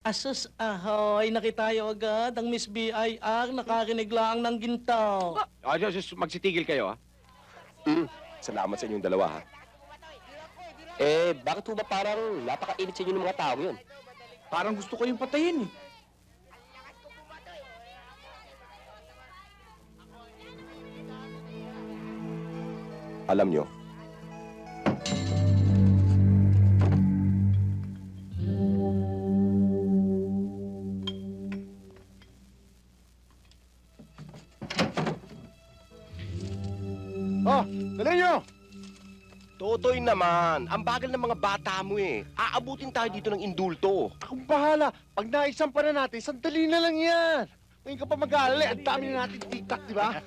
Asus, ahoy, nakitayo agad ang Miss BIR, nakarinig lang ng gintaw. Magsitigil kayo, ha? Salamat sa inyong dalawa, ha? Bakit ho ba parang napakainit sa inyo ng mga tao yun? Parang gusto ko yung patayin, eh. Alam nyo, Oh, dali nyo! Totoy naman, ang bagal ng mga bata mo eh. Aabutin tayo dito ng indulto. Akong bahala. Pag naisampa na natin, sandali na lang yan. Ngayon ka pa mag-aalala, ang dami na natin tiktak, di ba?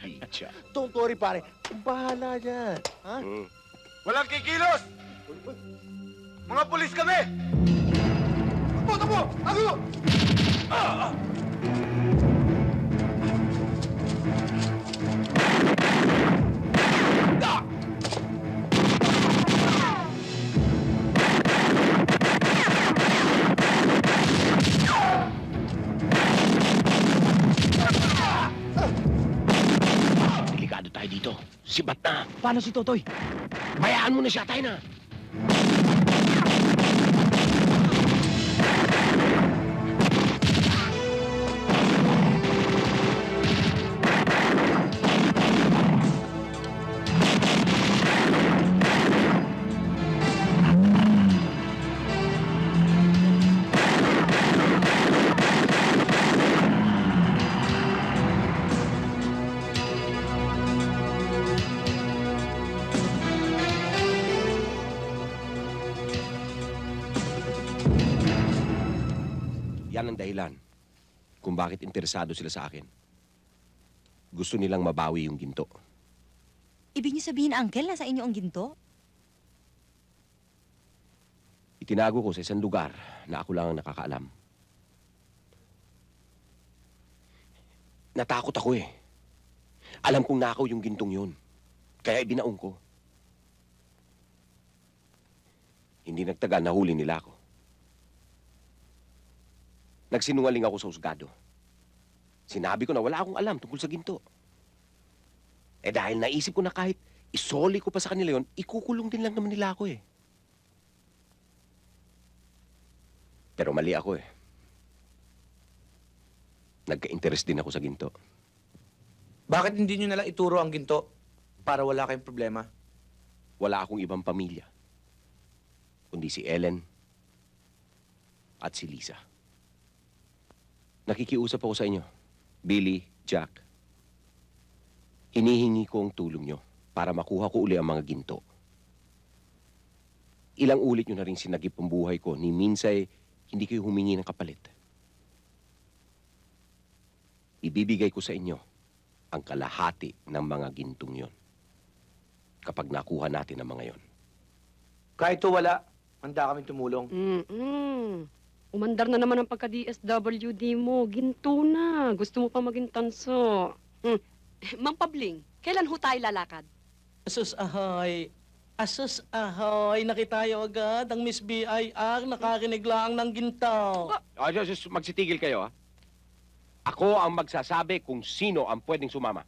Picha. Don't worry, pare. Ang bahala dyan. Ha? Walang kikilos! Mga pulis kami! Takbo! Tago! Delikado tayo dito. Sibat na. Paano si Totoy? Bayaan mo na siya, tayo na. Yan ang dahilan kung bakit interesado sila sa akin. Gusto nilang mabawi yung ginto. Ibig niyo sabihin, Uncle, nasa inyo ang ginto? Itinago ko sa isang lugar na ako lang ang nakakaalam. Natakot ako eh. Alam kong nakaw yung gintong yun. Kaya ibinaong ko. Hindi nagtagal, nahuli nila ako. Nagsinungaling ako sa husgado. Sinabi ko na wala akong alam tungkol sa ginto. Dahil naisip ko na kahit isoli ko pa sa kanila yon, ikukulong din lang naman nila ako eh. Pero mali ako eh. Nagka-interest din ako sa ginto. Bakit hindi nyo nalang ituro ang ginto para wala kayong problema? Wala akong ibang pamilya. Kundi si Ellen at si Lisa. Nakikiusap ako sa inyo, Billy, Jack. Hinihingi ko ang tulong nyo para makuha ko uli ang mga ginto. Ilang ulit nyo na rin sinagip ang buhay ko, ni minsay hindi kayo humingi ng kapalit. Ibibigay ko sa inyo ang kalahati ng mga gintong yon kapag nakuha natin ang mga yon. Kahit to wala, handa kami tumulong. Umandar na naman ang pagka-DSWD mo. Ginto na. Gusto mo pa maging tanso. Ma'am Pabling, kailan ho tayo lalakad? Asus, ahoy. Asus, ahoy, nakitayo agad ang Miss BIR, nakarinig lang ng gintaw. Magsitigil kayo, ha? Ako ang magsasabi kung sino ang pwedeng sumama.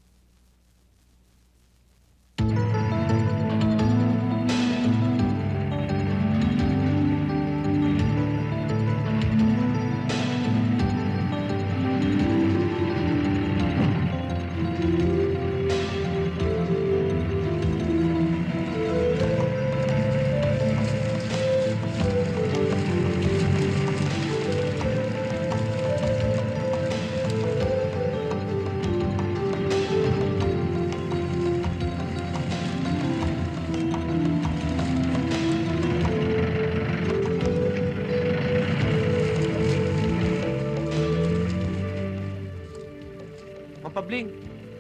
Mapabling,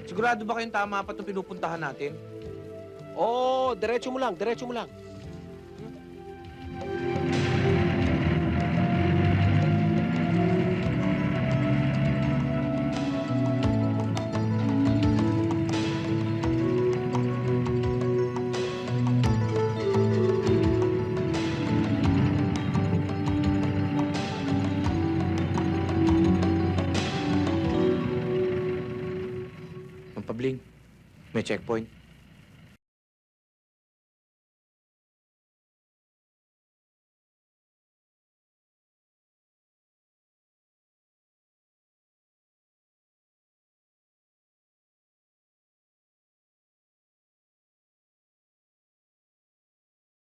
sigurado ba kayong tama pa itong pinupuntahan natin? Oo, diretso mo lang, diretso mo lang. Pabling. May checkpoint.